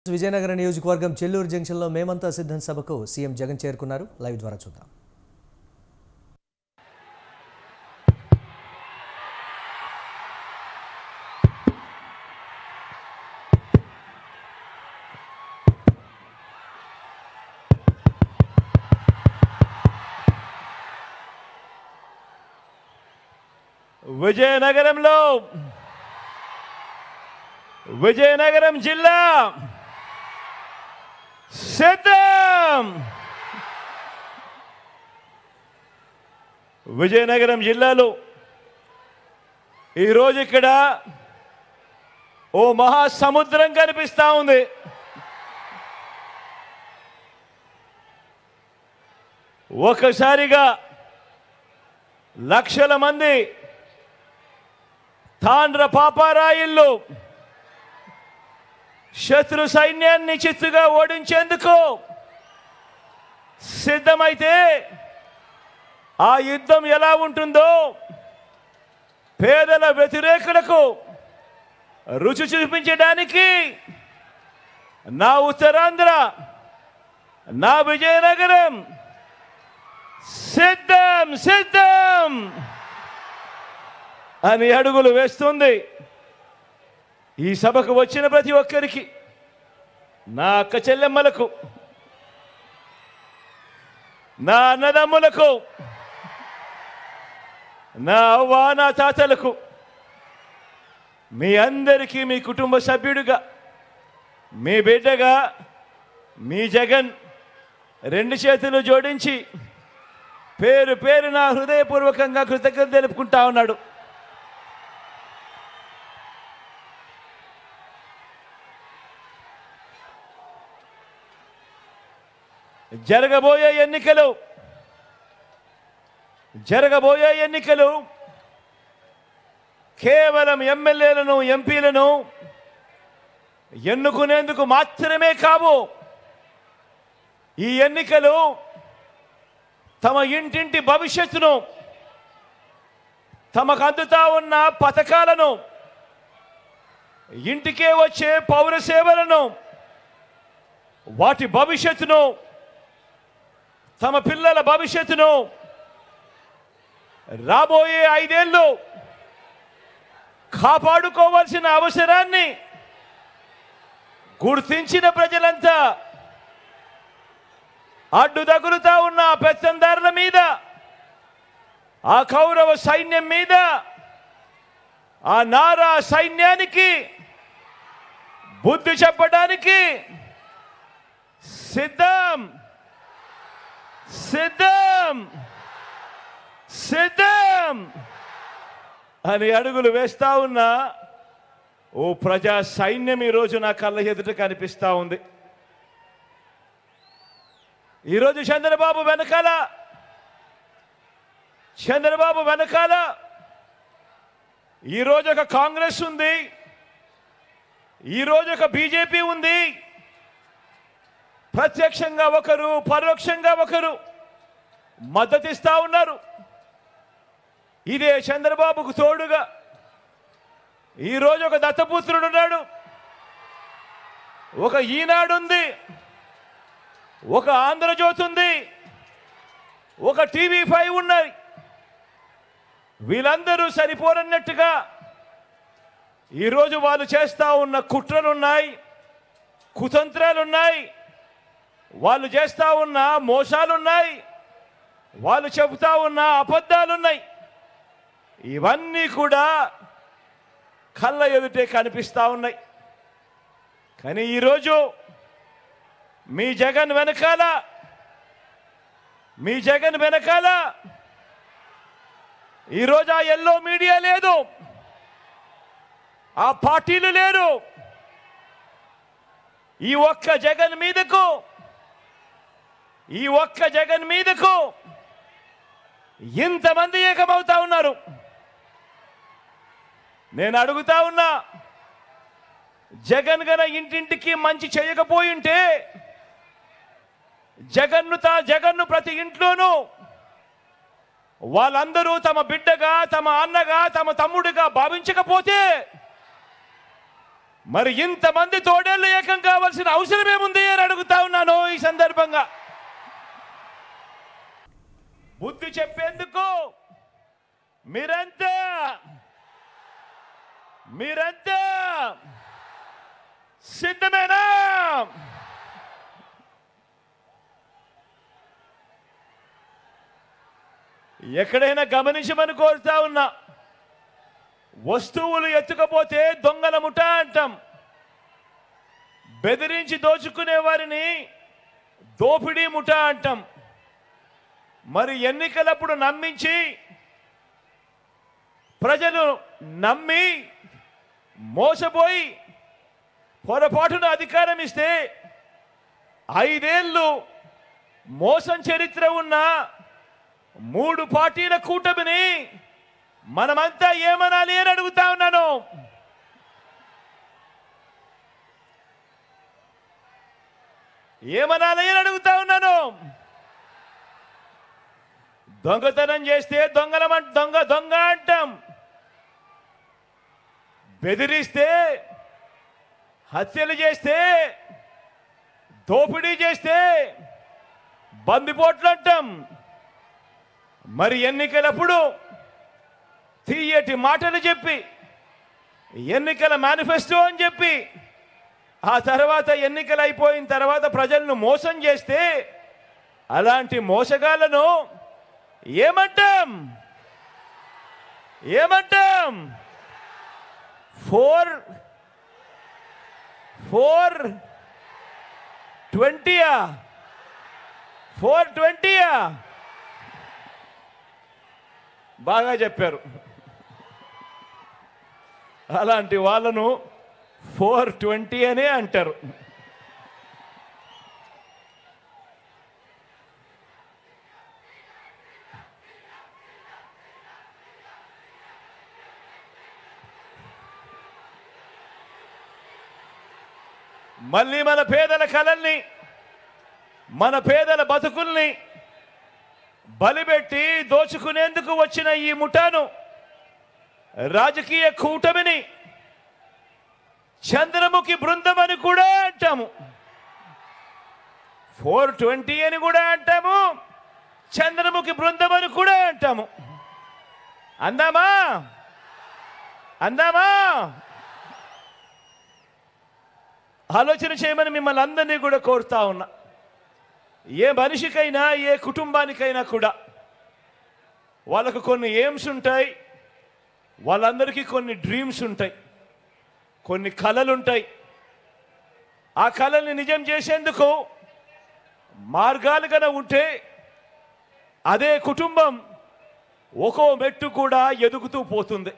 విజయనగరం నియోజకవర్గం చెల్లూరు జంక్షన్లో మేమంతా సిద్ధం సభకు సీఎం జగన్ చేరుకున్నారు. లైవ్ ద్వారా చూద్దాం. విజయనగరం జిల్లా సిద్ధం. విజయనగరం జిల్లాలో ఈరోజు ఇక్కడ ఓ మహాసముద్రం కనిపిస్తా ఉంది. ఒకసారిగా లక్షల మంది తాండ్ర పాపారాయిల్లో శత్రు సైన్యాన్ని చిత్తుగా ఓడించేందుకు సిద్ధమైతే ఆ యుద్ధం ఎలా ఉంటుందో పేదల వ్యతిరేకులకు రుచి చూపించడానికి నా ఉత్తరాంధ్ర, నా విజయనగరం సిద్ధం సిద్ధం అని అడుగులు వేస్తుంది. ఈ సభకు వచ్చిన ప్రతి ఒక్కరికి, నా అక్క చెల్లెమ్మలకు, నా అన్నదమ్ములకు, నా అవ్వ నా తాతలకు, మీ అందరికీ మీ కుటుంబ సభ్యుడిగా, మీ బిడ్డగా, మీ జగన్ రెండు చేతులు జోడించి పేరు పేరు నా హృదయపూర్వకంగా కృతజ్ఞతలు తెలుపుకుంటా ఉన్నాడు. జరగబోయే ఎన్నికలు కేవలం ఎమ్మెల్యేలను, ఎంపీలను ఎన్నుకునేందుకు మాత్రమే కావు. ఈ ఎన్నికలు తమ ఇంటింటి భవిష్యత్తును, తమకు అందుతా ఉన్న పథకాలను, ఇంటికే వచ్చే పౌర సేవలను, వాటి భవిష్యత్తును, తమ పిల్లల భవిష్యత్తును రాబోయే 5 ఏళ్ళు కాపాడుకోవాల్సిన అవసరాన్ని గుర్తించిన ప్రజలంతా అడ్డు తగులుతా ఉన్న పెత్తందారుల మీద, ఆ కౌరవ సైన్యం మీద, ఆ నారా సైన్యానికి బుద్ధి చెప్పడానికి సిద్ధం సిద్ధం సిద్ధం అని అడుగులు వేస్తా ఉన్న ఓ ప్రజా సైన్యం ఈరోజు నా కళ్ళ ఎదుట కనిపిస్తా ఉంది. ఈరోజు చంద్రబాబు వెనకాల ఈరోజు ఒక కాంగ్రెస్ ఉంది, ఈరోజు ఒక బీజేపీ ఉంది. ప్రత్యక్షంగా ఒకరు, పరోక్షంగా ఒకరు మద్దతిస్తా ఉన్నారు. ఇదే చంద్రబాబుకు తోడుగా ఈరోజు ఒక దత్తపుత్రుడు ఉన్నాడు, ఒక ఈనాడు ఉంది, ఒక ఆంధ్రజ్యోతి ఉంది, ఒక TV5 ఉన్నాయి. వీళ్ళందరూ సరిపోరన్నట్టుగా ఈరోజు వాళ్ళు చేస్తా ఉన్న కుట్రలున్నాయి, కుతంత్రాలున్నాయి, వాళ్ళు చేస్తా ఉన్న మోసాలున్నాయి, వాళ్ళు చెబుతా ఉన్న అబద్ధాలున్నాయి. ఇవన్నీ కూడా కళ్ళ ఎదుటే కనిపిస్తా ఉన్నాయి. కానీ ఈరోజు మీ జగన్ వెనకాల ఈరోజు ఆ ఎల్లో మీడియా లేదు, ఆ పార్టీలు లేరు. ఈ ఒక్క జగన్ మీదకు ఇంతమంది ఏకమవుతా ఉన్నారు. నేను అడుగుతా ఉన్నా, జగన్ గన ఇంటింటికి మంచి చేయకపోయింటే, జగన్ను ప్రతి ఇంట్లోనూ వాళ్ళందరూ తమ బిడ్డగా, తమ అన్నగా, తమ తమ్ముడిగా భావించకపోతే మరి ఇంతమంది తోడేళ్ళు ఏకం కావాల్సిన అవసరం ఏముంది అని అడుగుతా ఉన్నాను ఈ సందర్భంగా. బుద్ధి చెప్పేందుకు మీరంతా సిద్ధమేనా? ఎక్కడైనా గమనించమని కోరుతా ఉన్నా. వస్తువులు ఎత్తుకపోతే దొంగల ముఠా అంటాం. బెదిరించి దోచుకునే వారిని దోపిడీ ముఠా అంటాం. మరి ఎన్నికలప్పుడు నమ్మించి ప్రజలు నమ్మి మోసపోయి పొరపాటున అధికారం ఇస్తే 5 ఏళ్ళు మోసం చరిత్ర ఉన్న 3 పార్టీల కూటమిని మనమంతా ఏమనాలి అని అడుగుతా ఉన్నాను. ఏమనాలి అని అడుగుతా ఉన్నాను. దొంగతనం చేస్తే దొంగ అంటాం. బెదిరిస్తే, హత్యలు చేస్తే, దోపిడీ చేస్తే బందిపోట్లు అంటాం. మరి ఎన్నికలప్పుడు తీయటి మాటలు చెప్పి ఎన్నికల మేనిఫెస్టో అని చెప్పి ఆ తర్వాత ఎన్నికలు అయిపోయిన తర్వాత ప్రజలను మోసం చేస్తే అలాంటి మోసగాళ్లను ఏమంటాం? 420 బాగా చెప్పారు. అలాంటి వాళ్ళను 420 అనే అంటారు. మళ్ళీ మన పేదల కలల్ని, మన పేదల బతుకుల్ని బలిపెట్టి దోచుకునేందుకు వచ్చిన ఈ ముఠాను, రాజకీయ కూటమిని చంద్రముఖి బృందం అని కూడా అంటాము. 420 అని కూడా అంటాము, చంద్రముఖి బృందం అని కూడా అంటాము. అందామా? ఆలోచన చేయమని మిమ్మల్ని అందరినీ కూడా కోరుతా ఉన్నా. ఏ మనిషికైనా, ఏ కుటుంబానికైనా కూడా వాళ్ళకు కొన్ని ఎయిమ్స్ ఉంటాయి. వాళ్ళందరికీ కొన్ని డ్రీమ్స్ ఉంటాయి, కొన్ని కలలు ఉంటాయి. ఆ కళల్ని నిజం చేసేందుకు మార్గాలు గన ఉంటే అదే కుటుంబం ఒక్కో మెట్టు కూడా ఎదుగుతూ పోతుంది.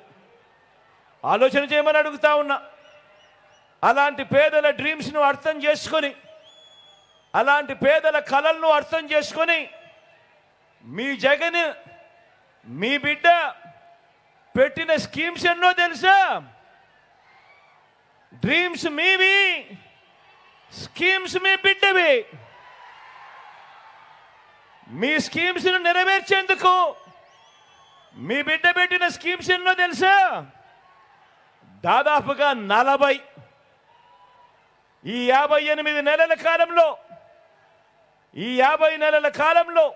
ఆలోచన చేయమని అడుగుతా ఉన్నా. అలాంటి పేదల డ్రీమ్స్ను అర్థం చేసుకొని, అలాంటి పేదల కలలను అర్థం చేసుకొని మీ జగన్, మీ బిడ్డ పెట్టిన స్కీమ్స్ ఎన్నో తెలుసా? డ్రీమ్స్ మీవి, స్కీమ్స్ మీ బిడ్డవి. మీ స్కీమ్స్ను నెరవేర్చేందుకు మీ బిడ్డ పెట్టిన స్కీమ్స్ ఎన్నో తెలుసా? దాదాపుగా 40. ఈ 58 నెలల కాలంలో, ఈ 50 నెలల కాలంలో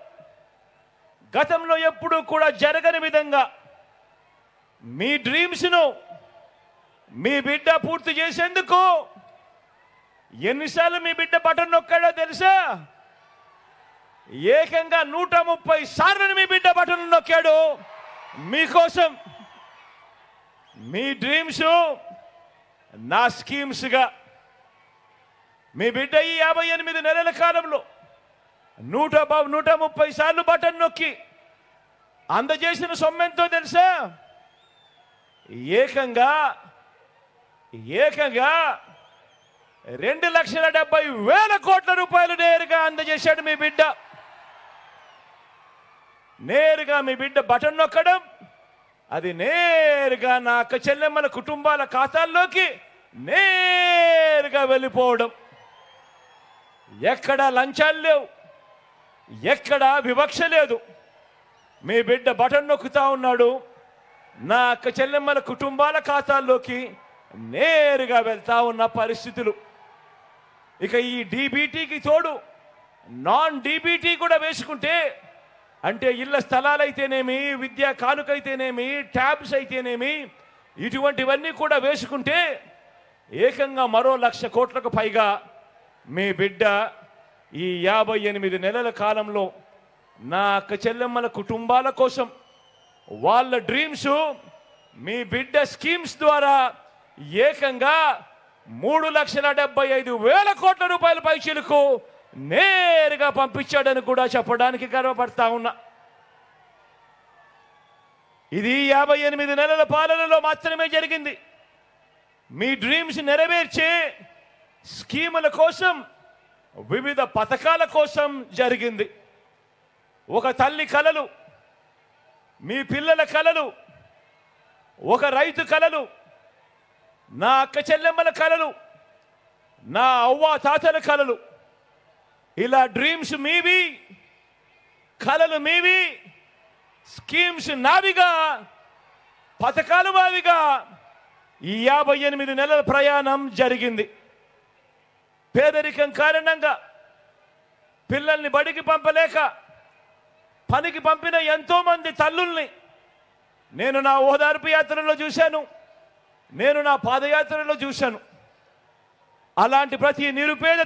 గతంలో ఎప్పుడూ కూడా జరగని విధంగా మీ డ్రీమ్స్ను మీ బిడ్డ పూర్తి చేసేందుకు ఎన్నిసార్లు మీ బిడ్డ బటన్ నొక్కాడో తెలుసా? ఏకంగా 130 సార్లు మీ బిడ్డ బటన్ నొక్కాడు మీకోసం. మీ డ్రీమ్స్ నా స్కీమ్స్గా మీ బిడ్డ ఈ 58 నెలల కాలంలో 130 సార్లు బటన్ నొక్కి అందజేసిన సొమ్మెంతో తెలుసా? ఏకంగా 2,70,000 కోట్ల రూపాయలు నేరుగా అందజేశాడు మీ బిడ్డ. నేరుగా మీ బిడ్డ బటన్ నొక్కడం, అది నేరుగా నా అక్క చెల్లెమ్మల కుటుంబాల ఖాతాల్లోకి నేరుగా వెళ్ళిపోవడం. ఎక్కడా లంచాలు లేవు, ఎక్కడా వివక్ష లేదు. మీ బిడ్డ బటన్ నొక్కుతా ఉన్నాడు, నా అక్క చెల్లెమ్మల కుటుంబాల ఖాతాల్లోకి నేరుగా వెళ్తా ఉన్న పరిస్థితులు. ఇక ఈ డీబీటీకి తోడు నాన్ డీబీటీ కూడా వేసుకుంటే, అంటే ఇళ్ల స్థలాలైతేనేమి, విద్యా కానుకైతేనేమి, ట్యాబ్స్ అయితేనేమి, ఇటువంటివన్నీ కూడా వేసుకుంటే ఏకంగా మరో 1,00,000 కోట్లకు పైగా మీ బిడ్డ ఈ 58 నెలల కాలంలో నా అక్క చెల్లెమ్మల కుటుంబాల కోసం వాళ్ళ డ్రీమ్స్ మీ బిడ్డ స్కీమ్స్ ద్వారా ఏకంగా 3,75,000 కోట్ల రూపాయల పైచీలకు నేరుగా పంపించాడని కూడా చెప్పడానికి గర్వపడతా ఉన్నా. ఇది 58 నెలల పాలనలో మాత్రమే జరిగింది. మీ డ్రీమ్స్ నెరవేర్చే స్కీముల కోసం, వివిధ పథకాల కోసం జరిగింది. ఒక తల్లి కలలు, మీ పిల్లల కలలు, ఒక రైతు కలలు, నా అక్క చెల్లెమ్మల కలలు, నా అవ్వ తాతల కలలు, ఇలా డ్రీమ్స్ మీవి, కలలు మీవి, స్కీమ్స్ నావిగా, పథకాలు మావిగా ఈ 58 నెలల ప్రయాణం జరిగింది. పేదరికం కారణంగా పిల్లల్ని బడికి పంపలేక పనికి పంపిన ఎంతో మంది తల్లుల్ని నేను నా ఓదార్పు యాత్రలో చూశాను, నేను నా పాదయాత్రలో చూశాను. అలాంటి ప్రతి నిరుపేద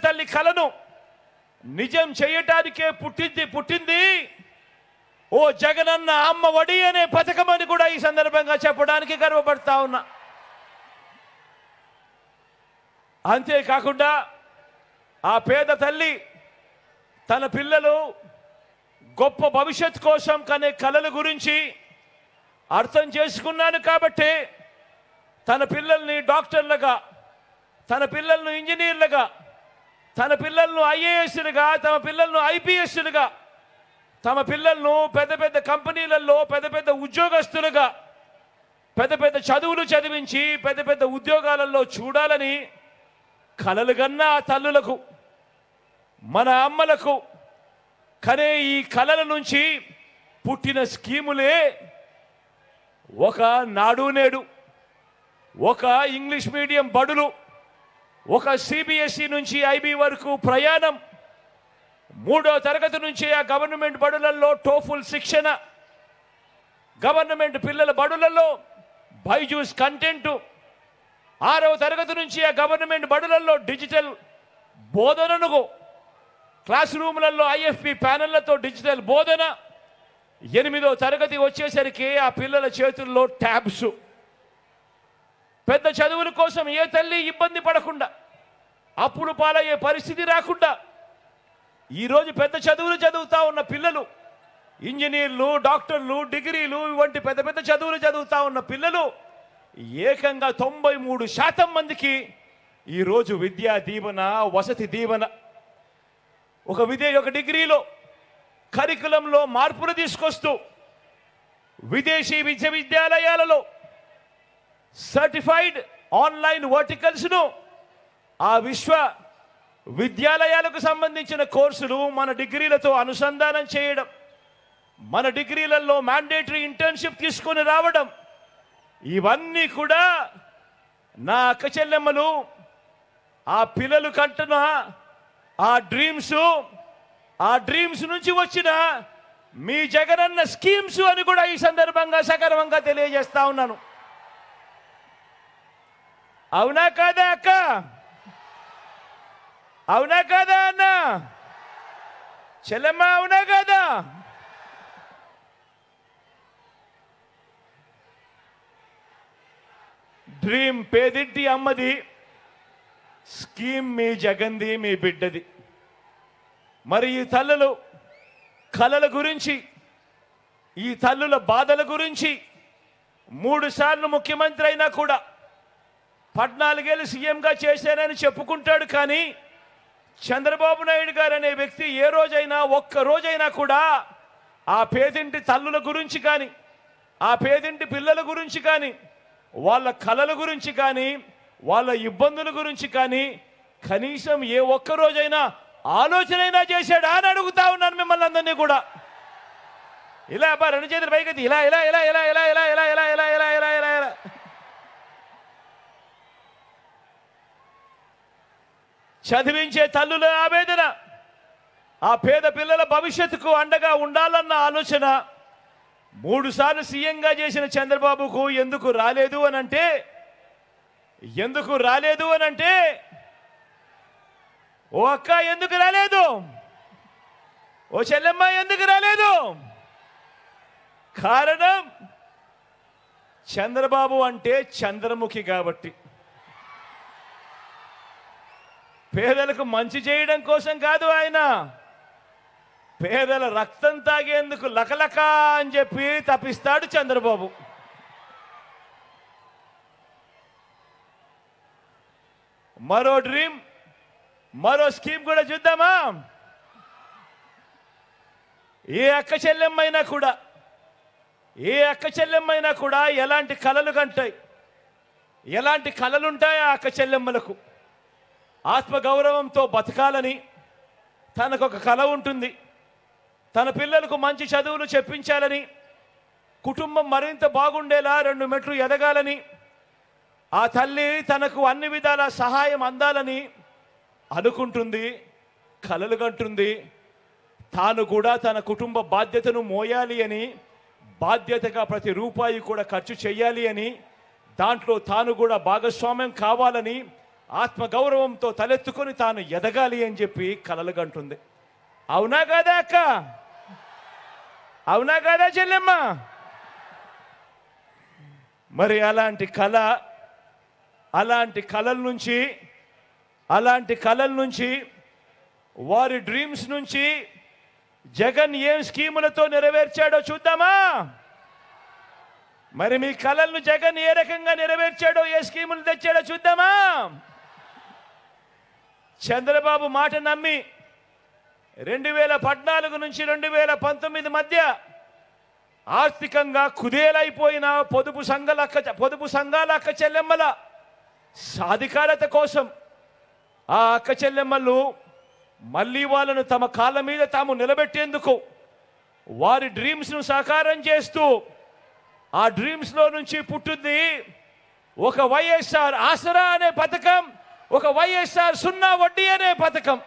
తల్లి కలను నిజం చేయటానికే పుట్టింది ఓ జగనన్న అమ్మ ఒడి అనే పథకం అని కూడా ఈ సందర్భంగా చెప్పడానికి గర్వపడతా ఉన్నా. అంతేకాకుండా ఆ పేద తల్లి తన పిల్లలు గొప్ప భవిష్యత్ కోసం కనే కలల గురించి అర్థం చేసుకున్నాను కాబట్టి తన పిల్లల్ని డాక్టర్లుగా, తన పిల్లలను ఇంజనీర్లుగా, తన పిల్లలను ఐఏఎస్లుగా, తమ పిల్లలను ఐపీఎస్లుగా, తమ పిల్లలను పెద్ద పెద్ద కంపెనీలలో పెద్ద పెద్ద ఉద్యోగస్తులుగా, పెద్ద పెద్ద చదువులు చదివించి పెద్ద పెద్ద ఉద్యోగాలలో చూడాలని కలలు కన్నా ఆ తల్లులకు, మన అమ్మలకు కనే ఈ కలల నుంచి పుట్టిన స్కీములే ఒక నాడు నేడు, ఒక ఇంగ్లీష్ మీడియం బడులు, ఒక సిబిఎస్ఈ నుంచి ఐబీ వరకు ప్రయాణం, 3వ తరగతి నుంచి ఆ గవర్నమెంట్ బడులలో టోఫుల్ శిక్షణ, గవర్నమెంట్ పిల్లల బడులలో బైజూస్ కంటెంట్, 6వ తరగతి నుంచి ఆ గవర్నమెంట్ బడులలో డిజిటల్ బోధనను, క్లాస్ రూమ్లలో ఐఎఫ్పి ప్యానెళ్లతో డిజిటల్ బోధన, 8వ తరగతి వచ్చేసరికి ఆ పిల్లల చేతుల్లో ట్యాబ్స్. పెద్ద చదువుల కోసం ఏ తల్లి ఇబ్బంది పడకుండా, అప్పులు పాలయ్యే పరిస్థితి రాకుండా ఈరోజు పెద్ద చదువులు చదువుతా ఉన్న పిల్లలు, ఇంజనీర్లు, డాక్టర్లు, డిగ్రీలు వంటి పెద్ద పెద్ద చదువులు చదువుతా ఉన్న పిల్లలు ఏకంగా 93% మందికి ఈరోజు విద్యా దీవెన, వసతి దీవెన, ఒక డిగ్రీలో కరికులంలో మార్పులు తీసుకొస్తూ విదేశీ విశ్వవిద్యాలయాలలో సర్టిఫైడ్ ఆన్లైన్ వర్టికల్స్ను ఆ విశ్వ విద్యాలయాలకు సంబంధించిన కోర్సులు మన డిగ్రీలతో అనుసంధానం చేయడం, మన డిగ్రీలలో మ్యాండేటరీ ఇంటర్న్షిప్ తీసుకొని రావడం, ఇవన్నీ కూడా నా అక్క చెల్లెమ్మలు ఆ పిల్లలు కంటున్న ఆ డ్రీమ్స్ నుంచి వచ్చిన మీ జగనన్న స్కీమ్స్ అని కూడా ఈ సందర్భంగా సగర్వంగా తెలియజేస్తా ఉన్నాను. అవునా కాదా అక్క? అవునా కాదా అన్న? చెల్లెమ్మ అవునా కాదా? డ్రీమ్ పేదింటి అమ్మది, స్కీమ్ మీ జగన్ది, మీ బిడ్డది. మరి ఈ తల్లులు కలల గురించి, ఈ తల్లుల బాధల గురించి 3 సార్లు ముఖ్యమంత్రి అయినా కూడా 14 ఏళ్ళు సీఎంగా చేశానని చెప్పుకుంటాడు. కానీ చంద్రబాబు నాయుడు గారు అనే వ్యక్తి ఏ రోజైనా, ఒక్క రోజైనా కూడా ఆ పేదింటి తల్లుల గురించి కానీ, ఆ పేదింటి పిల్లల గురించి కానీ, వాళ్ళ కలల గురించి కానీ, వాళ్ళ ఇబ్బందుల గురించి కానీ కనీసం ఏ ఒక్క రోజైనా ఆలోచనైనా చేశాడా అని అడుగుతా ఉన్నాను మిమ్మల్ని అందరినీ కూడా. ఇలా అబ్బా, రెండు చేతులు పైకి ఇలా ఇలా ఇలా ఇలా ఇలా ఇలా ఇలా ఇలా ఇలా ఇలా ఇలా ఇలా ఇలా. చదివించే తల్లుల ఆవేదన, ఆ పేద పిల్లల భవిష్యత్తుకు అండగా ఉండాలన్న ఆలోచన 3 సార్లు సీఎంగా చేసిన చంద్రబాబుకు ఎందుకు రాలేదు అనంటే ఓ అక్క ఎందుకు రాలేదు, ఓ చెల్లెమ్మ ఎందుకు రాలేదు? కారణం చంద్రబాబు అంటే చంద్రముఖి కాబట్టి. పేదలకు మంచి చేయడం కోసం కాదు, ఆయన పేదల రక్తం తాగేందుకు లకలక అని చెప్పి తప్పిస్తాడు చంద్రబాబు. మరో డ్రీమ్, మరో స్కీమ్ కూడా చూద్దామా? ఏ అక్క చెల్లెమ్మైనా కూడా ఎలాంటి కలలు కంటాయి, ఎలాంటి కలలుంటాయి ఆ అక్క చెల్లెమ్మలకు? ఆత్మగౌరవంతో బతకాలని తనకొక కల ఉంటుంది. తన పిల్లలకు మంచి చదువులు చెప్పించాలని, కుటుంబం మరింత బాగుండేలా 2 మెట్లు ఎదగాలని, ఆ తల్లి తనకు అన్ని విధాల సహాయం అందాలని అనుకుంటుంది, కలలు కంటుంది. తాను కూడా తన కుటుంబ బాధ్యతను మోయాలి అని, బాధ్యతగా ప్రతి రూపాయి కూడా ఖర్చు చేయాలి అని, దాంట్లో తాను కూడా భాగస్వామ్యం కావాలని, ఆత్మగౌరవంతో తలెత్తుకొని తాను ఎదగాలి అని చెప్పి కలలు కంటుంది. అవునా కాదా అక్క? అవునా కాదా చెల్లెమ్మ? మరి అలాంటి కలల నుంచి వారి డ్రీమ్స్ నుంచి జగన్ ఏం స్కీములతో నెరవేర్చాడో చూద్దామా? మరి మీ కలలను జగన్ ఏ రకంగా నెరవేర్చాడో, ఏ స్కీములు తెచ్చాడో చూద్దామా? చంద్రబాబు మాట నమ్మి 2014 నుంచి 2019 మధ్య ఆర్థికంగా కుదేలైపోయిన పొదుపు సంఘాల అక్క చెల్లెమ్మల సాధికారత కోసం ఆ అక్క చెల్లెమ్మలు మళ్ళీ వాళ్ళను తమ కాళ్ళ మీద తాము నిలబెట్టేందుకు వారి డ్రీమ్స్ను సాకారం చేస్తూ, ఆ డ్రీమ్స్లో నుంచి పుట్టింది ఒక వైఎస్ఆర్ ఆసరా అనే పథకం, ఒక వైఎస్ఆర్ 0 వడ్డీ అనే పథకం.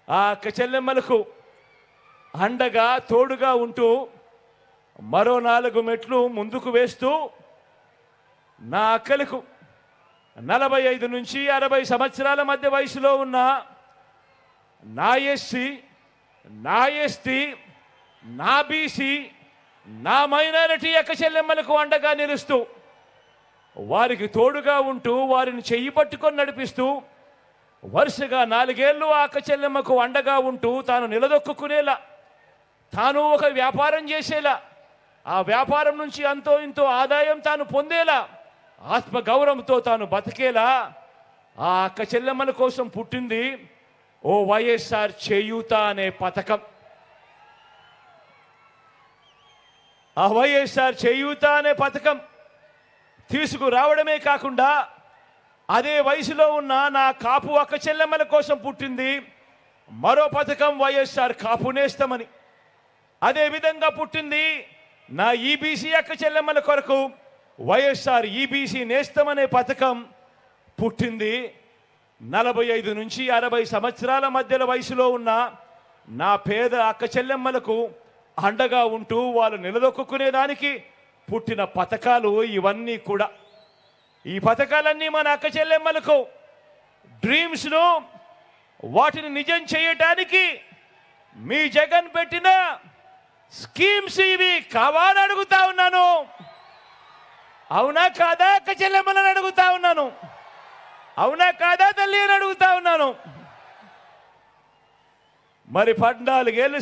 ఆ అక్క చెల్లెమ్మలకు అండగా తోడుగా ఉంటూ మరో 4 మెట్లు ముందుకు వేస్తూ, నా అక్కలకు 45 నుంచి 60 సంవత్సరాల మధ్య వయసులో ఉన్న నా ఎస్సీ, నా ఎస్టీ, నా బీసీ, నా మైనారిటీ అక్క చెల్లెమ్మలకు అండగా నిలుస్తూ, వారికి తోడుగా ఉంటూ, వారిని చెయ్యి పట్టుకొని నడిపిస్తూ, వరుసగా 4 ఏళ్ళు ఆ అక్క చెల్లెమ్మకు అండగా ఉంటూ తాను నిలదొక్కునేలా, తాను ఒక వ్యాపారం చేసేలా, ఆ వ్యాపారం నుంచి అంతో ఇంతో ఆదాయం తాను పొందేలా, ఆత్మగౌరవంతో తాను బతికేలా ఆ అక్క చెల్లెమ్మల కోసం పుట్టింది ఓ వైఎస్ఆర్ చేయూత అనే పథకం. ఆ వైఎస్ఆర్ చేయూత అనే పథకం తీసుకురావడమే కాకుండా, అదే వయసులో ఉన్న నా కాపు అక్క చెల్లెమ్మల కోసం పుట్టింది మరో పథకం, వైఎస్ఆర్ కాపు నేస్తమని. అదేవిధంగా పుట్టింది నా ఈబీసీ అక్క చెల్లెమ్మల కొరకు వైఎస్ఆర్ ఈబీసీ నేస్తమనే పథకం పుట్టింది. 45 నుంచి 60 సంవత్సరాల మధ్యల వయసులో ఉన్న నా పేద అక్క చెల్లెమ్మలకు అండగా ఉంటూ వాళ్ళు నిలదొక్కునేదానికి పుట్టిన పథకాలు ఇవన్నీ కూడా. ఈ పథకాలన్నీ మన అక్క చెల్లెమ్మలకు డ్రీమ్స్ను, వాటిని నిజం చేయటానికి మీ జగన్ పెట్టిన స్కీమ్స్ ఇవి కావాలని అడుగుతా ఉన్నాను. అవునా కాదా అక్క చెల్లెమ్మలను అడుగుతా ఉన్నాను. అవునా కాదా తల్లి అని అడుగుతా ఉన్నాను. మరి 14 ఏళ్ళు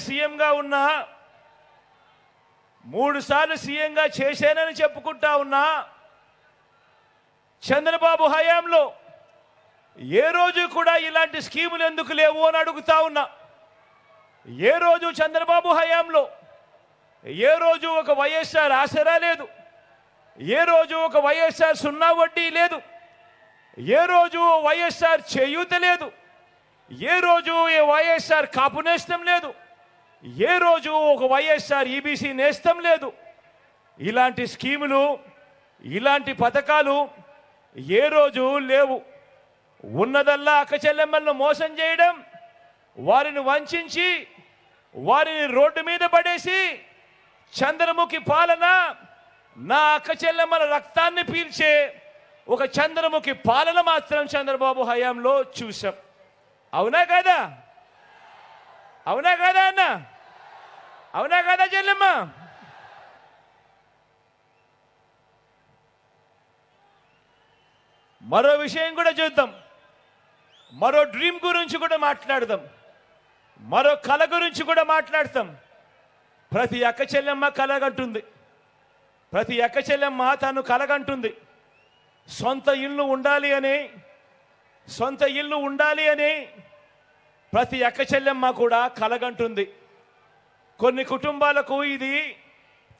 సీఎంగా ఉన్నా, 3 సార్లు సీఎంగా చేశానని చెప్పుకుంటా ఉన్నా చంద్రబాబు హయాంలో ఏ రోజు కూడా ఇలాంటి స్కీములు ఎందుకు లేవు అని అడుగుతా ఉన్నా. ఏ రోజు చంద్రబాబు హయాంలో ఏ రోజు ఒక వైఎస్ఆర్ ఆసరా లేదు, ఏ రోజు ఒక వైఎస్ఆర్ 0 వడ్డీ లేదు, ఏ రోజు వైఎస్ఆర్ చేయూత లేదు, ఏ రోజు ఏ వైఎస్ఆర్ కాపు నేస్తం లేదు, ఏ రోజు ఒక వైఎస్ఆర్ ఈబీసీ నేస్తం లేదు. ఇలాంటి స్కీములు, ఇలాంటి పథకాలు ఏ రోజు లేవు. ఉన్నదల్లా అక్క చెల్లెమ్మలను మోసం చేయడం, వారిని వంచి వారిని రోడ్డు మీద పడేసి చంద్రముఖి పాలన, నా అక్క చెల్లెమ్మల రక్తాన్ని పీల్చే ఒక చంద్రముఖి పాలన మాత్రం చంద్రబాబు హయాంలో చూసాం. అవునా కాదా? అవునా కాదా అన్న? అవునా కాదా చెల్లెమ్మ? మరో విషయం కూడా చూద్దాం, మరో డ్రీమ్ గురించి కూడా మాట్లాడదాం, మరో కళ గురించి కూడా మాట్లాడతాం. ప్రతి అక్క చెల్లెమ్మ కలగంటుంది, ప్రతి అక్క చెల్లెమ్మ తను కలగంటుంది. సొంత ఇల్లు ఉండాలి అని, సొంత ఇల్లు ఉండాలి అని ప్రతి అక్క చెల్లెమ్మ కూడా కలగంటుంది. కొన్ని కుటుంబాలకు ఇది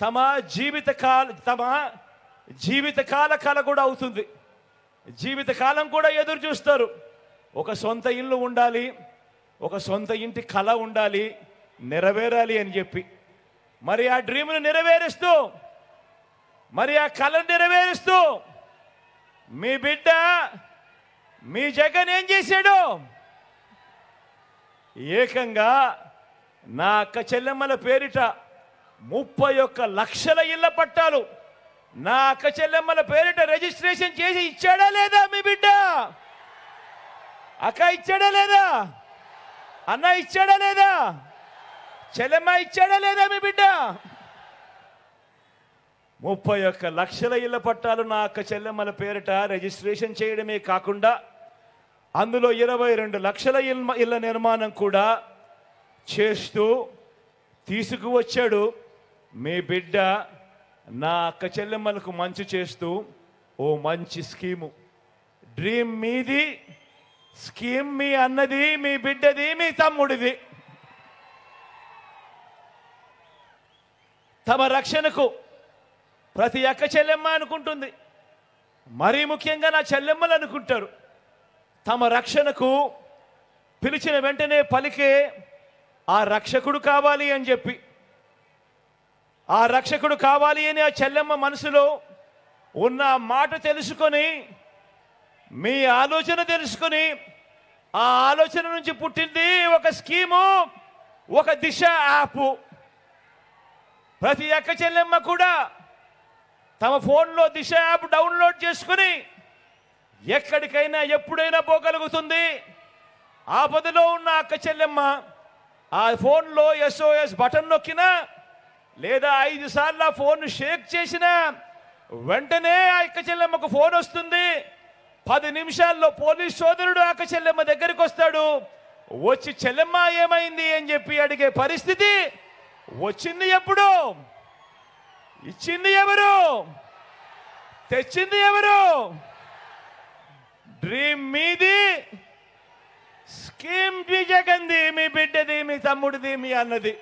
తమ జీవితకాల కళ కూడా అవుతుంది. జీవితకాలం కూడా ఎదురు చూస్తారు. ఒక సొంత ఇల్లు ఉండాలి, ఒక సొంత ఇంటి కళ ఉండాలి, నెరవేరాలి అని చెప్పి. మరి ఆ డ్రీమ్ను నెరవేరుస్తూ, మరి ఆ కళను నెరవేరుస్తూ మీ బిడ్డ, మీ జగన్ ఏం చేశాడు? ఏకంగా నా అక్క చెల్లెమ్మల పేరిట 31 లక్షల ఇళ్ల పట్టాలు నా అక్క చెల్లెమ్మల పేరిట రిజిస్ట్రేషన్ చేసి ఇచ్చాడా లేదా మీ బిడ్డ? అక్క ఇచ్చాడా లేదా? అన్న ఇచ్చాడా లేదా? చెల్లెమ్మ ఇచ్చాడా లేదా మీ బిడ్డ? 31 లక్షల ఇళ్ల పట్టాలు నా అక్క చెల్లెమ్మల పేరిట రిజిస్ట్రేషన్ చేయడమే కాకుండా అందులో 22 లక్షల ఇళ్ల నిర్మాణం కూడా చేస్తూ తీసుకువచ్చాడు మీ బిడ్డ. నా అక్క చెల్లెమ్మలకు మంచి చేస్తూ ఓ మంచి స్కీము. డ్రీమ్ మీది, స్కీమ్ మీ అన్నది, మీ బిడ్డది, మీ తమ్ముడిది. తమ రక్షణకు ప్రతి అక్క చెల్లెమ్మ అనుకుంటుంది, మరీ ముఖ్యంగా నా చెల్లెమ్మలు అనుకుంటారు. తమ రక్షణకు పిలిచిన వెంటనే పలికే ఆ రక్షకుడు కావాలి అని చెప్పి, ఆ రక్షకుడు కావాలి అని ఆ చెల్లెమ్మ మనసులో ఉన్న మాట తెలుసుకొని, మీ ఆలోచన తెలుసుకొని, ఆ ఆలోచన నుంచి పుట్టింది ఒక స్కీము, ఒక దిశ యాప్. ప్రతి అక్క చెల్లెమ్మ కూడా తమ ఫోన్లో దిశ యాప్ డౌన్లోడ్ చేసుకుని ఎక్కడికైనా ఎప్పుడైనా పోగలుగుతుంది. ఆపదలో ఉన్న అక్క చెల్లెమ్మ ఆ ఫోన్లో SOS బటన్ నొక్కినా లేదా 5 సార్లు ఆ ఫోన్ షేక్ చేసినా వెంటనే ఆ అక్క చెల్లెమ్మకు ఫోన్ వస్తుంది. 10 నిమిషాల్లో పోలీస్ సోదరుడు అక్క చెల్లెమ్మ దగ్గరికి వస్తాడు. వచ్చి చెల్లెమ్మ ఏమైంది అని చెప్పి అడిగే పరిస్థితి వచ్చింది. ఎప్పుడు ఇచ్చింది ఎవరు? తెచ్చింది ఎవరు? డ్రీమ్ మీది, స్కీమ్ మీ జగన్ది, మీ బిడ్డది, మీ తమ్ముడిది, మీ అన్నది.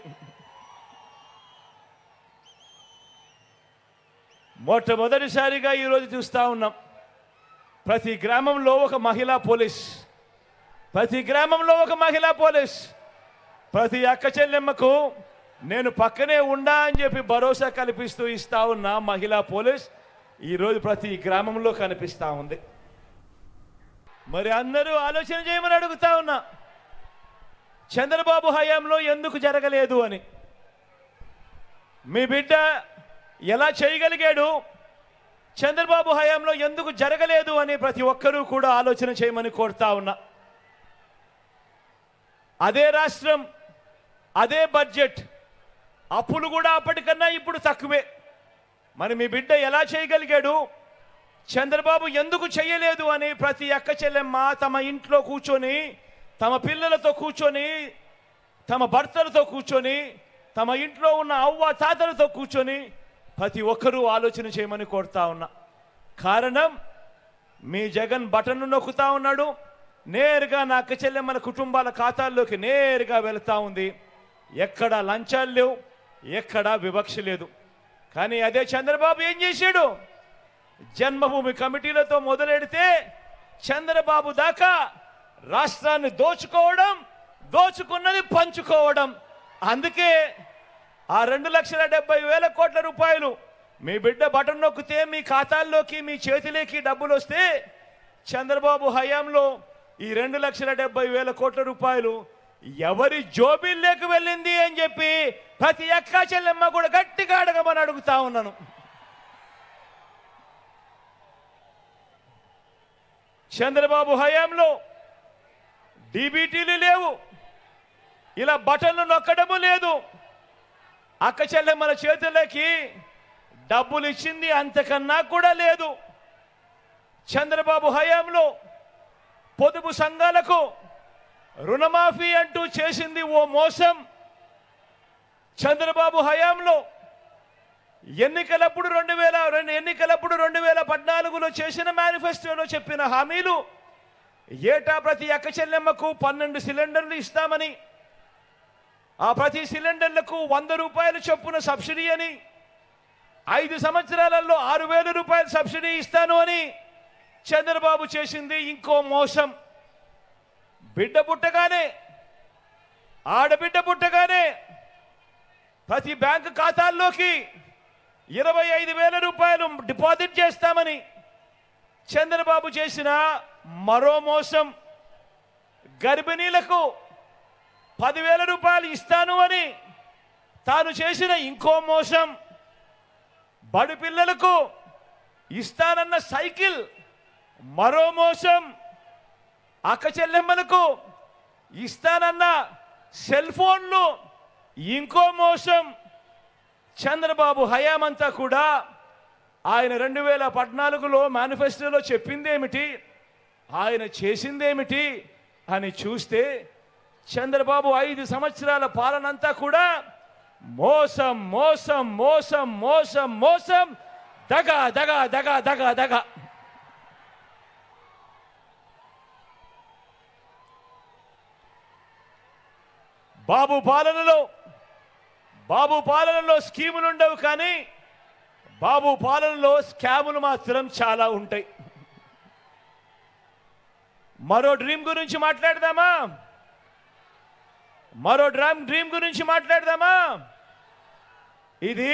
మొట్టమొదటిసారిగా ఈరోజు చూస్తూ ఉన్నాం, ప్రతి గ్రామంలో ఒక మహిళా పోలీస్, ప్రతి గ్రామంలో ఒక మహిళా పోలీస్. ప్రతి అక్క చెల్లెమ్మకు నేను పక్కనే ఉండా అని చెప్పి భరోసా కల్పిస్తూ ఇస్తా ఉన్న మహిళా పోలీస్ ఈరోజు ప్రతి గ్రామంలో కనిపిస్తూ ఉంది. మరి అందరూ ఆలోచన చేయమని అడుగుతా ఉన్నా, చంద్రబాబు హయాంలో ఎందుకు జరగలేదు అని. మీ బిడ్డ ఎలా చేయగలిగాడు, చంద్రబాబు హయాంలో ఎందుకు జరగలేదు అని ప్రతి ఒక్కరూ కూడా ఆలోచన చేయమని కోరుతా ఉన్నా. అదే రాష్ట్రం, అదే బడ్జెట్, అప్పులు కూడా అప్పటికన్నా ఇప్పుడు తక్కువే. మరి మీ బిడ్డ ఎలా చేయగలిగాడు, చంద్రబాబు ఎందుకు చేయలేదు అని ప్రతి అక్క చెల్లెమ్మ తమ ఇంట్లో కూర్చొని, తమ పిల్లలతో కూర్చొని, తమ భర్తలతో కూర్చొని, తమ ఇంట్లో ఉన్న అవ్వ తాతలతో కూర్చొని ప్రతి ఒక్కరూ ఆలోచన చేయమని కోరుతా ఉన్నా. కారణం, మీ జగన్ బటన్ను నొక్కుతా ఉన్నాడు, నేరుగా నా అక్క చెల్లెమ్మల కుటుంబాల ఖాతాల్లోకి నేరుగా వెళుతూ ఉంది. ఎక్కడా లంచాలు లేవు, ఎక్కడా వివక్ష లేదు. కానీ అదే చంద్రబాబు ఏం చేశాడు? జన్మభూమి కమిటీలతో మొదలెడితే చంద్రబాబు దాకా రాష్ట్రాన్ని దోచుకోవడం, దోచుకున్నది పంచుకోవడం. అందుకే ఆ 2,70,000 కోట్ల రూపాయలు మీ బిడ్డ బటన్ నొక్కితే మీ ఖాతాల్లోకి, మీ చేతిలోకి డబ్బులు వస్తే చంద్రబాబు హయాంలో ఈ 2,70,000 కోట్ల రూపాయలు ఎవరి జోబీల్లోకి వెళ్ళింది అని చెప్పి ప్రతి అక్క చెల్లెమ్మ కూడా గట్టిగా అడగమని అడుగుతా ఉన్నాను. చంద్రబాబు హయాంలో డీబీటీలు లేవు, ఇలా బటన్లు నొక్కడము లేదు. అక్క చెల్లెమ్మల చేతులకి డబ్బులు ఇచ్చింది అంతకన్నా కూడా లేదు. చంద్రబాబు హయాంలో పొదుపు సంఘాలకు రుణమాఫీ అంటూ చేసింది ఓ మోసం. చంద్రబాబు హయాంలో ఎన్నికలప్పుడు 2014లో చేసిన మేనిఫెస్టోలో చెప్పిన హామీలు ఏటా ప్రతి అక్క చెల్లెమ్మకు 12 సిలిండర్లు ఇస్తామని, ఆ ప్రతి సిలిండర్లకు 100 రూపాయలు చొప్పున సబ్సిడీ అని, 5 సంవత్సరాలలో 6,000 రూపాయలు సబ్సిడీ ఇస్తాను అని చంద్రబాబు చేసింది ఇంకో మోసం. బిడ్డ పుట్టగానే, ఆడబిడ్డ పుట్టగానే ప్రతి బ్యాంకు ఖాతాల్లోకి 25,000 రూపాయలు డిపాజిట్ చేస్తామని చంద్రబాబు చేసిన మరో మోసం. గర్భిణీలకు 10,000 రూపాయలు ఇస్తాను అని తాను చేసిన ఇంకో మోసం. బడి పిల్లలకు ఇస్తానన్న సైకిల్ మరో మోసం. అక్క చెల్లెమ్మలకు ఇస్తానన్న సెల్ ఫోన్లు ఇంకో మోసం. చంద్రబాబు హయామంతా కూడా ఆయన 2014లో మేనిఫెస్టోలో చెప్పిందేమిటి, ఆయన చేసిందేమిటి అని చూస్తే చంద్రబాబు 5 సంవత్సరాల పాలనంతా కూడా మోసం మోసం మోసం మోసం మోసం, దగా దగా దగా దగా దగా. బాబు పాలనలో స్కీములు ఉండవు, కానీ బాబు పాలనలో స్కాములు మాత్రం చాలా ఉంటాయి. మరో డ్రీమ్ గురించి మాట్లాడదామా? ఇది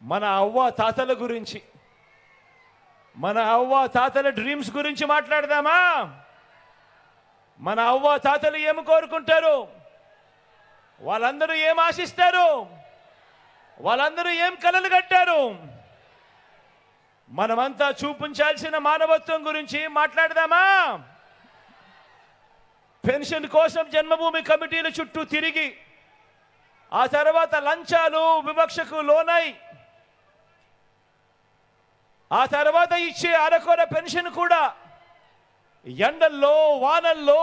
మన అవ్వ తాతల గురించి, మన అవ్వ తాతల డ్రీమ్స్ గురించి మాట్లాడదామా? మన అవ్వ తాతలు ఏమి కోరుకుంటారు, వాళ్ళందరూ ఏం ఆశిస్తారు, వాళ్ళందరూ ఏం కలలు కట్టారు? మనమంతా చూపించాల్సిన మానవత్వం గురించి మాట్లాడదామా? పెన్షన్ కోసం జన్మభూమి కమిటీల చుట్టూ తిరిగి, ఆ తర్వాత లంచాలు వివక్షకు లోనై, ఆ తర్వాత ఇచ్చే అరకొర పెన్షన్ కూడా ఎండల్లో వానల్లో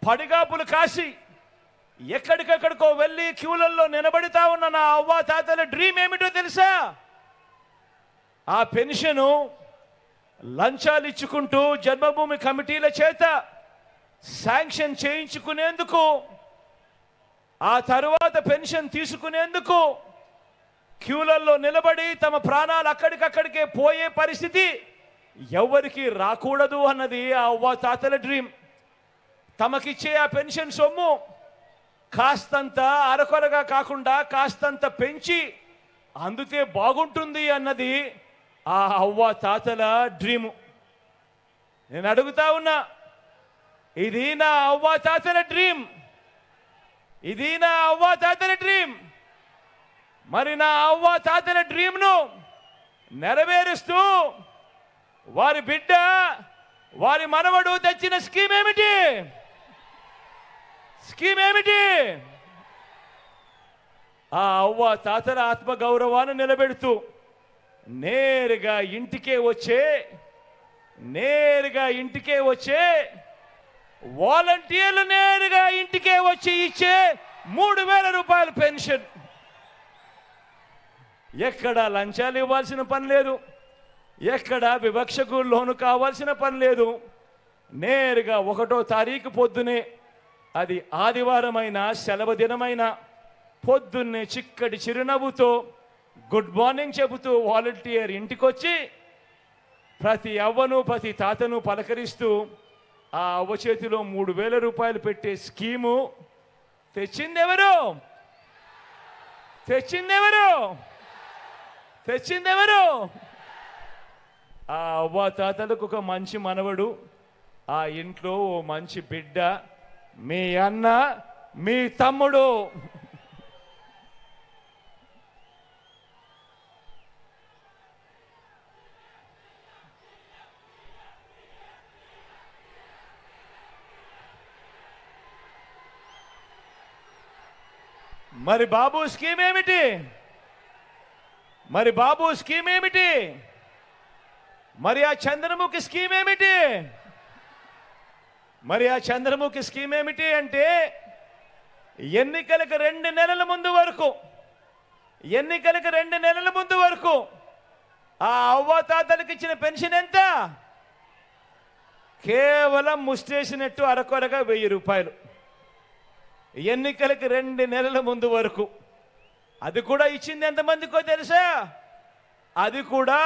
పడిగాపులు కాసి ఎక్కడికక్కడికో వెళ్ళి క్యూలల్లో నిలబడితా ఉన్న నా అవ్వ తాతల డ్రీమ్ ఏమిటో తెలుసా? ఆ పెన్షను లంచాలు ఇచ్చుకుంటూ జన్మభూమి కమిటీల చేత శాంక్షన్ చేయించుకునేందుకు, ఆ తరువాత పెన్షన్ తీసుకునేందుకు క్యూలల్లో నిలబడి తమ ప్రాణాలు అక్కడికక్కడికే పోయే పరిస్థితి ఎవరికి రాకూడదు అన్నది ఆ అవ్వ తాతల డ్రీమ్. తమకిచ్చే ఆ పెన్షన్ సొమ్ము కాస్తంత అరకొరగా కాకుండా కాస్తంత పెంచి అందుతే బాగుంటుంది అన్నది ఆ అవ్వ తాతల డ్రీము. నేను అడుగుతా ఉన్నా, ఇది నా అవ్వ తాతల డ్రీమ్, ఇది నా అవ్వ తాతల డ్రీమ్. మరి నా అవ్వ తాతల డ్రీమ్ను నెరవేరుస్తూ వారి బిడ్డ, వారి మనవడు తెచ్చిన స్కీమ్ ఏమిటి? ఆ అవ్వ తాతల ఆత్మగౌరవాన్ని నిలబెడుతూ నేరుగా ఇంటికే వచ్చే వాలంటీర్లు నేరుగా ఇంటికే వచ్చి ఇచ్చే 3,000 రూపాయల పెన్షన్. ఎక్కడ లంచాలు ఇవ్వాల్సిన పని లేదు, ఎక్కడ వివక్షకు లోను కావాల్సిన పని లేదు. నేరుగా 1వ తారీఖు పొద్దునే, అది ఆదివారమైన సెలవు దినమైన పొద్దున్నే చిక్కటి చిరునవ్వుతో గుడ్ మార్నింగ్ చెబుతూ వాలంటీర్ ఇంటికొచ్చి ప్రతి అవ్వను ప్రతి తాతను పలకరిస్తూ ఆ అవ్వ చేతిలో 3,000 రూపాయలు పెట్టే స్కీము తెచ్చిందెవరు? తెచ్చిందెవరు? తెచ్చిందెవరు? ఆ అవ్వ తాతలకు ఒక మంచి మనవడు, ఆ ఇంట్లో ఓ మంచి బిడ్డ, మీ అన్న, మీ తమ్ముడు. మరి బాబు స్కీమ్ ఏమిటి? మరి బాబు స్కీమ్ ఏమిటి? మరి ఆ చంద్రముఖి స్కీమ్ ఏమిటి? మరి ఆ చంద్రముఖి స్కీమ్ ఏమిటి అంటే, ఎన్నికలకు 2 నెలల ముందు వరకు, ఎన్నికలకు 2 నెలల ముందు వరకు ఆ అవ్వాతాతలకు ఇచ్చిన పెన్షన్ ఎంత? కేవలం ముస్టేసినట్టు అరకొరగా 1000 రూపాయలు. ఎన్నికలకు 2 నెలల ముందు వరకు. అది కూడా ఇచ్చింది ఎంతమందికో తెలుసా? అది కూడా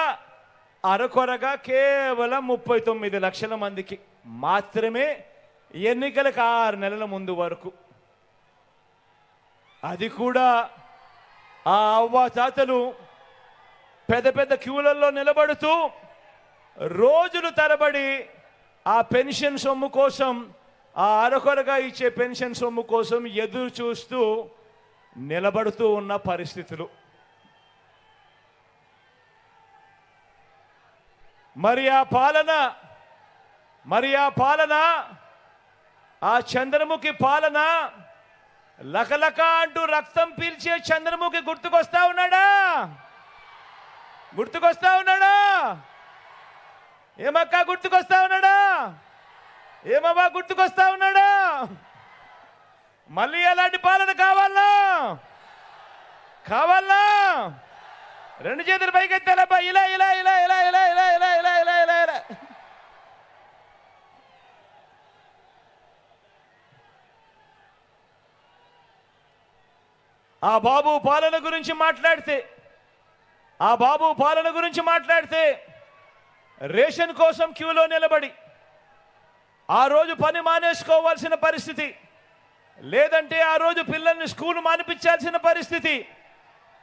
అరకొరగా కేవలం 39 లక్షల మందికి మాత్రమే, ఎన్నికలకు 6 నెలల ముందు వరకు. అది కూడా ఆ అవ్వాతాతలు పెద్ద పెద్ద క్యూలలో నిలబడుతూ రోజులు తరబడి ఆ పెన్షన్ సొమ్ము కోసం, ఆ అరకొరగా ఇచ్చే పెన్షన్ సొమ్ము కోసం ఎదురు చూస్తూ నిలబడుతూ ఉన్న పరిస్థితులు. మరి ఆ పాలన, ఆ చంద్రముఖి పాలన, లకలక అంటూ రక్తం పీల్చే చంద్రముఖి గుర్తుకొస్తా ఉన్నాడా? గుర్తుకొస్తా ఉన్నాడా? ఏమక్క గుర్తుకొస్తా ఉన్నాడా? ఏమవ్వా గుర్తుకొస్తా ఉన్నాడా? మళ్ళీ అలాంటి పాలన కావాలా? కావాలా? 2 చేతులు పైకెత్తాలబ్బా, ఇలా ఇలా ఇలా ఇలా ఇలా ఇలా ఇలా ఇలా ఇలా ఇలా ఇలా. ఆ బాబు పాలన గురించి మాట్లాడితే రేషన్ కోసం క్యూలో నిలబడి ఆ రోజు పని మానేసుకోవాల్సిన పరిస్థితి, లేదంటే ఆ రోజు పిల్లల్ని స్కూల్ మానిపించాల్సిన పరిస్థితి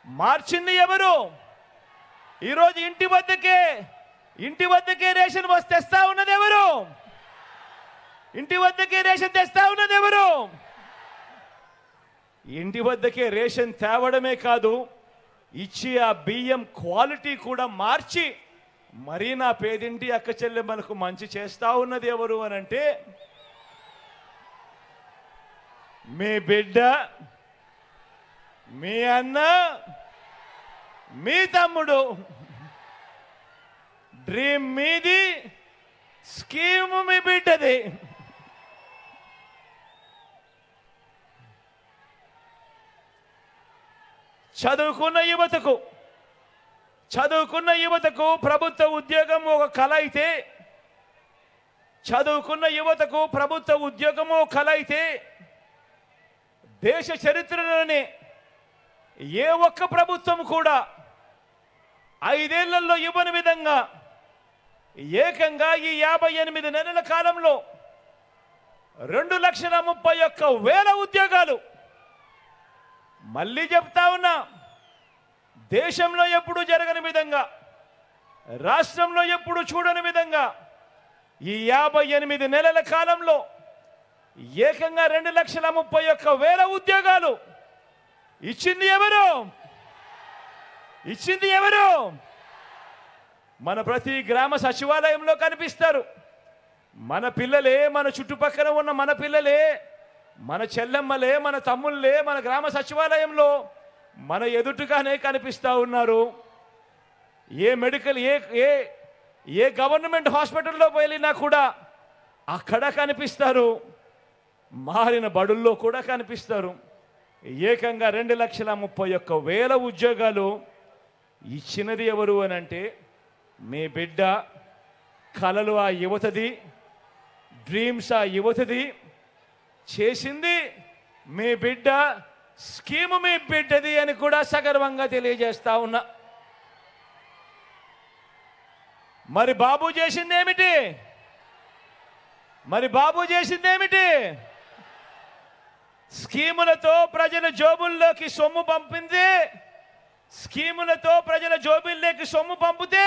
మార్చింది ఎవరు? ఈరోజు ఇంటి వద్దకే రేషన్ తెస్తా ఉన్నది ఎవరు? ఇంటి వద్దకే రేషన్ తెస్తా ఉన్నది ఎవరు? ఇంటి వద్దకే రేషన్ తేవడమే కాదు, ఇచ్చి ఆ బియ్యం క్వాలిటీ కూడా మార్చి మరీ నా పేదింటి అక్క చెల్లెమ్మలకు మంచి చేస్తా ఉన్నది ఎవరు అనంటే, మీ బిడ్డ, మీ అన్న, మీ తమ్ముడు. డ్రీమ్ మీది, స్కీమ్ మీ బిడ్డది. చదువుకున్న యువతకు ప్రభుత్వ ఉద్యోగం ఒక కల అయితే, దేశ చరిత్రలోనే ఏ ఒక్క ప్రభుత్వం కూడా 5 ఏళ్లలో ఇవ్వని విధంగా ఏకంగా ఈ 58 నెలల కాలంలో 2,31,000 ఉద్యోగాలు. మళ్ళీ చెప్తా ఉన్నా, దేశంలో ఎప్పుడు జరగని విధంగా, రాష్ట్రంలో ఎప్పుడు చూడని విధంగా ఈ 58 నెలల కాలంలో ఏకంగా 2,31,000 ఉద్యోగాలు ఇచ్చింది ఎవరు? ఇచ్చింది ఎవరు? మన ప్రతి గ్రామ సచివాలయంలో కనిపిస్తారు. మన పిల్లలే, మన చుట్టుపక్కల ఉన్న మన పిల్లలే, మన చెల్లెమ్మలే, మన తమ్ముళ్ళే మన గ్రామ సచివాలయంలో మన ఎదుటిగానే కనిపిస్తూ ఉన్నారు. ఏ గవర్నమెంట్ హాస్పిటల్లో వెళ్ళినా కూడా అక్కడ కనిపిస్తారు, మారిన బడుల్లో కూడా కనిపిస్తారు. ఏకంగా 2,31,000 ఉద్యోగాలు ఇచ్చినది ఎవరు అనంటే, మీ బిడ్డ. కలలు ఆ యువతది, డ్రీమ్స్ ఆ యువతది, చేసింది మీ బిడ్డ, స్కీము మీ బిడ్డది అని కూడా సగర్వంగా తెలియజేస్తా ఉన్నా. మరి బాబు చేసింది ఏమిటి? మరి బాబు చేసిందేమిటి? స్కీములతో ప్రజల జోబుల్లోకి సొమ్ము పంపింది. స్కీములతో ప్రజల జోబుల్లోకి సొమ్ము పంపితే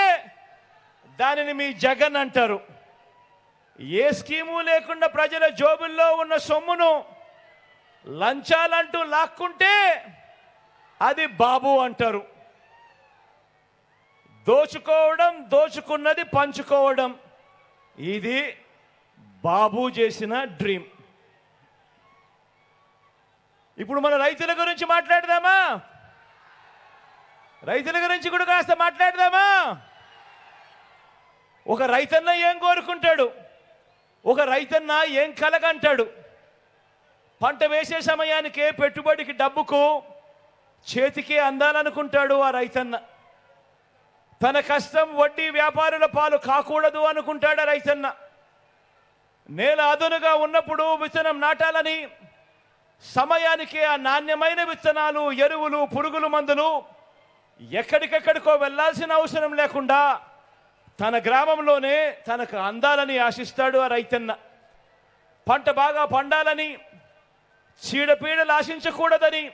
దానిని మీ జగన్ అంటారు. ఏ స్కీము లేకుండా ప్రజల జోబుల్లో ఉన్న సొమ్మును లంచాలంటూ లాక్కుంటే అది బాబు అంటారు. దోచుకోవడం, దోచుకున్నది పంచుకోవడం, ఇది బాబు చేసిన డ్రీమ్. ఇప్పుడు మన రైతుల గురించి మాట్లాడదామా? రైతుల గురించి కూడా కాస్త మాట్లాడదామా? ఒక రైతన్న ఏం కోరుకుంటాడు? ఒక రైతన్న ఏం కలగంటాడు? పంట వేసే సమయానికే పెట్టుబడికి డబ్బుకు చేతికి అందాలనుకుంటాడు ఆ రైతన్న. తన కష్టం వడ్డీ వ్యాపారుల పాలు కాకూడదు అనుకుంటాడు ఆ రైతన్న. నేల అదునుగా ఉన్నప్పుడు విత్తనం నాటాలని సమయానికి ఆ నాణ్యమైన విత్తనాలు, ఎరువులు, పురుగుల మందులు ఎక్కడికెక్కడికో వెళ్లాల్సిన అవసరం లేకుండా తన గ్రామంలోనే తనకు అందాలని ఆశిస్తాడు ఆ రైతన్న. పంట బాగా పండాలని, చీడపీడలు ఆశించకూడదని,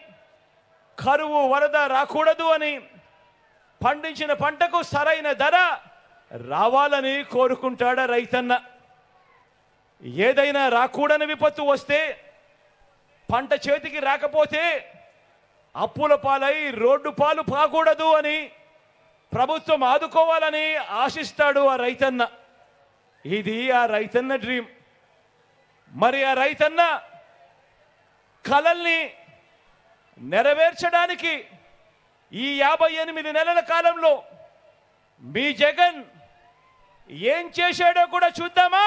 కరువు వరద రాకూడదు అని, పండించిన పంటకు సరైన ధర రావాలని కోరుకుంటాడు ఆ రైతన్న. ఏదైనా రాకూడని విపత్తు వస్తే, పంట చేతికి రాకపోతే అప్పుల పాలై రోడ్డు పాలు కాకూడదు అని ప్రభుత్వం ఆదుకోవాలని ఆశిస్తాడు ఆ రైతన్న. ఇది ఆ రైతన్న డ్రీమ్. మరి ఆ రైతన్న కలల్ని నెరవేర్చడానికి ఈ 58 నెలల కాలంలో మీ జగన్ ఏం చేశాడో కూడా చూద్దామా?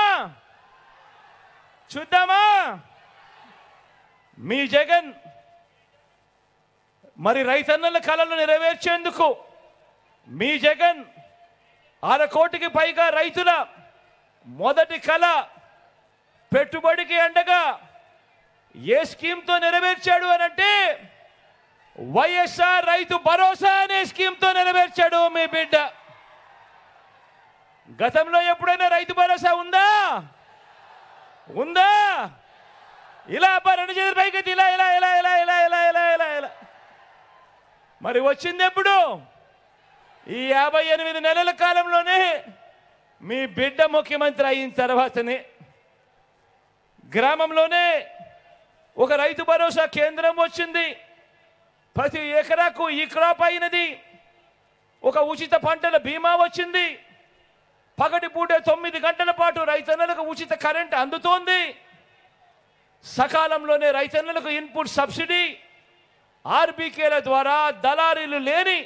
మీ జగన్ మరి రైతన్నల కలలు నెరవేర్చేందుకు మీ జగన్ 1/2 కోటికి పైగా రైతుల మొదటి కళ పెట్టుబడికి అండగా ఏ స్కీమ్తో నెరవేర్చాడు అనంటే వైఎస్ఆర్ రైతు భరోసా అనే స్కీమ్తో నెరవేర్చాడు మీ బిడ్డ. గతంలో ఎప్పుడైనా రైతు భరోసా ఉందా? ఇలా రెండు చేతుల పైకి ఇలా ఇలా ఇలా ఇలా ఇలా ఇలా ఇలా ఇలా ఇలా మరి వచ్చింది ఎప్పుడు? ఈ 58 నెలల కాలంలోనే మీ బిడ్డ ముఖ్యమంత్రి అయిన తర్వాతనే. గ్రామంలోనే ఒక రైతు భరోసా కేంద్రం వచ్చింది. ప్రతి ఎకరాకు ఈ క్రాప్ అయినది. ఒక ఉచిత పంటల బీమా వచ్చింది. పగటిపూట 9 గంటల పాటు రైతన్నలకు ఉచిత కరెంట్ అందుతోంది. సకాలంలోనే రైతన్నలకు ఇన్పుట్ సబ్సిడీ, ఆర్బీకేల ద్వారా దళారీలు లేని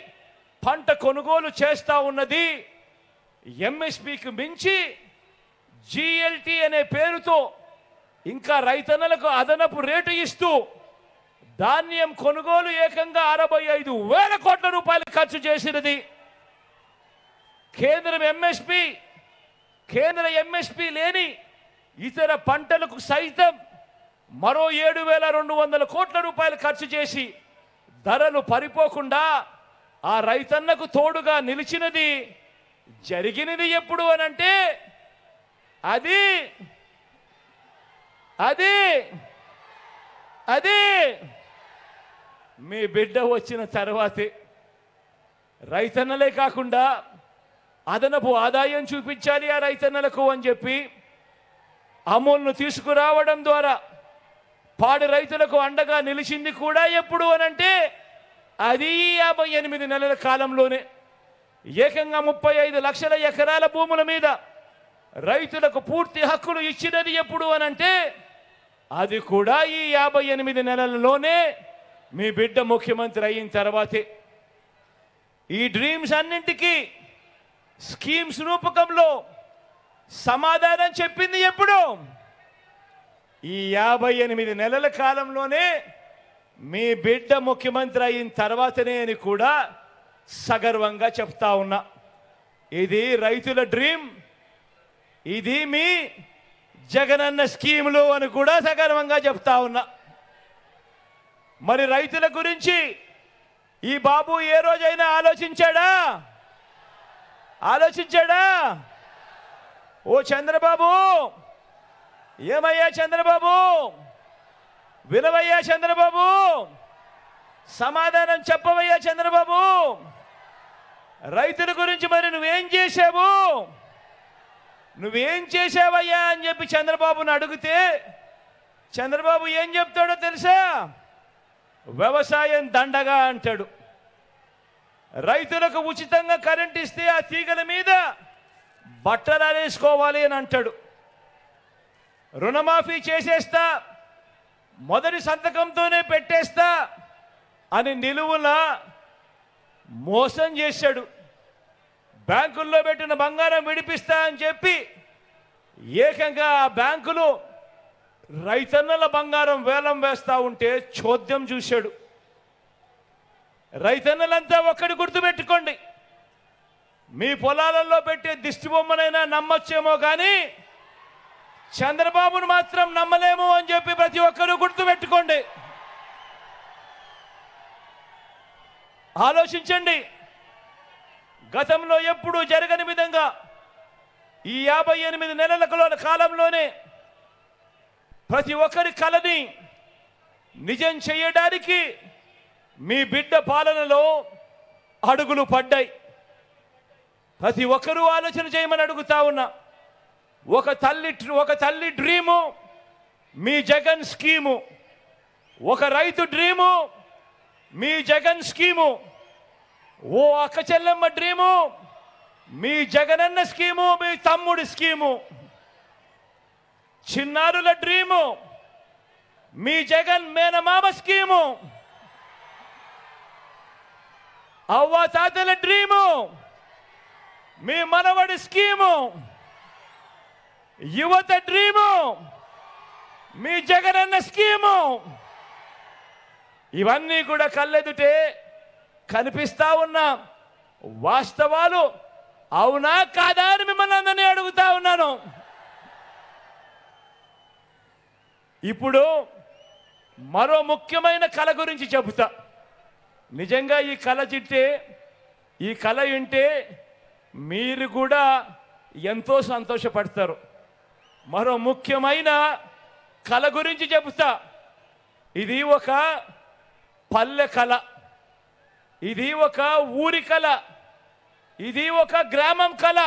పంట కొనుగోలు చేస్తా ఉన్నది. ఎంఎస్పీకి మించి జిఎల్టీ అనే పేరుతో ఇంకా రైతన్నలకు అదనపు రేటు ఇస్తూ ధాన్యం కొనుగోలు ఏకంగా 65,000 కోట్ల రూపాయలు ఖర్చు చేసినది. కేంద్ర ఎంఎస్పీ లేని ఇతర పంటలకు సైతం మరో 7,200 కోట్ల రూపాయలు ఖర్చు చేసి ధరలు పరిపోకుండా ఆ రైతన్నకు తోడుగా నిలిచినది. జరిగినది ఎప్పుడు అనంటే అది అది అది మీ బిడ్డ వచ్చిన తర్వాతే. రైతన్నలే కాకుండా అదనపు ఆదాయం చూపించాలి ఆ రైతన్నలకు అని చెప్పి అమూల్ను తీసుకురావడం ద్వారా పాడి రైతులకు అండగా నిలిచింది కూడా ఎప్పుడు అనంటే అది 58 నెలల కాలంలోనే. ఏకంగా 35 లక్షల ఎకరాల భూముల మీద రైతులకు పూర్తి హక్కులు ఇచ్చినది ఎప్పుడు అనంటే అది కూడా ఈ 58 నెలలలోనే మీ బిడ్డ ముఖ్యమంత్రి అయిన తర్వాతే. ఈ డ్రీమ్స్ అన్నింటికీ స్కీమ్స్ రూపకంలో సమాధానం చెప్పింది ఎప్పుడు? ఈ 58 నెలల కాలంలోనే మీ బిడ్డ ముఖ్యమంత్రి అయిన తర్వాతనే అని కూడా సగర్వంగా చెప్తా ఉన్నా. ఇది రైతుల డ్రీమ్, ఇది మీ జగనన్న స్కీములు అని కూడా సగర్వంగా చెప్తా ఉన్నా. మరి రైతుల గురించి ఈ బాబు ఏ రోజైనా ఆలోచించాడా? ఓ చంద్రబాబు, ఏమయ్యా చంద్రబాబు, వినవయ్యా చంద్రబాబు, సమాధానం చెప్పవయ్యా చంద్రబాబు, రైతుల గురించి మరి నువ్వేం చేశావు, నువ్వేం చేశావయ్యా అని చెప్పి చంద్రబాబుని అడిగితే చంద్రబాబు ఏం చెప్తాడో తెలుసా? వ్యవసాయం దండగా అంటాడు. రైతులకు ఉచితంగా కరెంట్ ఇస్తే ఆ తీగల మీద బట్టలు ఆరేసుకోవాలి అని అంటాడు. రుణమాఫీ చేసేస్తా, మొదటి సంతకంతోనే పెట్టేస్తా అని నిలువున మోసం చేశాడు. బ్యాంకుల్లో పెట్టిన బంగారం విడిపిస్తా అని చెప్పి ఏకంగా ఆ బ్యాంకులు రైతన్నల బంగారం వేలం వేస్తా ఉంటే చోద్యం చూశాడు. రైతన్నలంతా ఒక్కడి గుర్తుపెట్టుకోండి, మీ పొలాలలో పెట్టే దిష్టి బొమ్మనైనా నమ్మొచ్చేమో కానీ చంద్రబాబును మాత్రం నమ్మలేము అని చెప్పి ప్రతి ఒక్కరూ గుర్తుపెట్టుకోండి. ఆలోచించండి. గతంలో ఎప్పుడూ జరగని విధంగా ఈ 58 నెలల కాలంలోనే ప్రతి ఒక్కరి కలని నిజం చేయడానికి మీ బిడ్డ పాలనలో అడుగులు పడ్డాయి. ప్రతి ఒక్కరూ ఆలోచన చేయమని అడుగుతా ఉన్నా. ఒక తల్లి డ్రీము మీ జగన్ స్కీము, ఒక రైతు డ్రీము మీ జగన్ స్కీము, ఓ అక్క చెల్లెమ్మ డ్రీము మీ జగనన్న స్కీము, మీ తమ్ముడి స్కీము, చిన్నారుల డ్రీము మీ జగన్ మేనమామ స్కీము, అవ్వ తాతల డ్రీము మీ మనవడి స్కీము, యువత డ్రీము మీ జగనన్న స్కీము. ఇవన్నీ కూడా కళ్ళెదుటే కనిపిస్తా ఉన్న వాస్తవాలు. అవునా కాదా అని మిమ్మల్ని అందరినీ అడుగుతా ఉన్నాను. ఇప్పుడు మరో ముఖ్యమైన కళ గురించి చెబుతా. నిజంగా ఈ కళ వింటే మీరు కూడా ఎంతో సంతోషపడతారు. మరో ముఖ్యమైన కళ గురించి చెబుతా. ఇది ఒక పల్లె కళ, ఇది ఒక ఊరి కళ, ఇది ఒక గ్రామం కళ.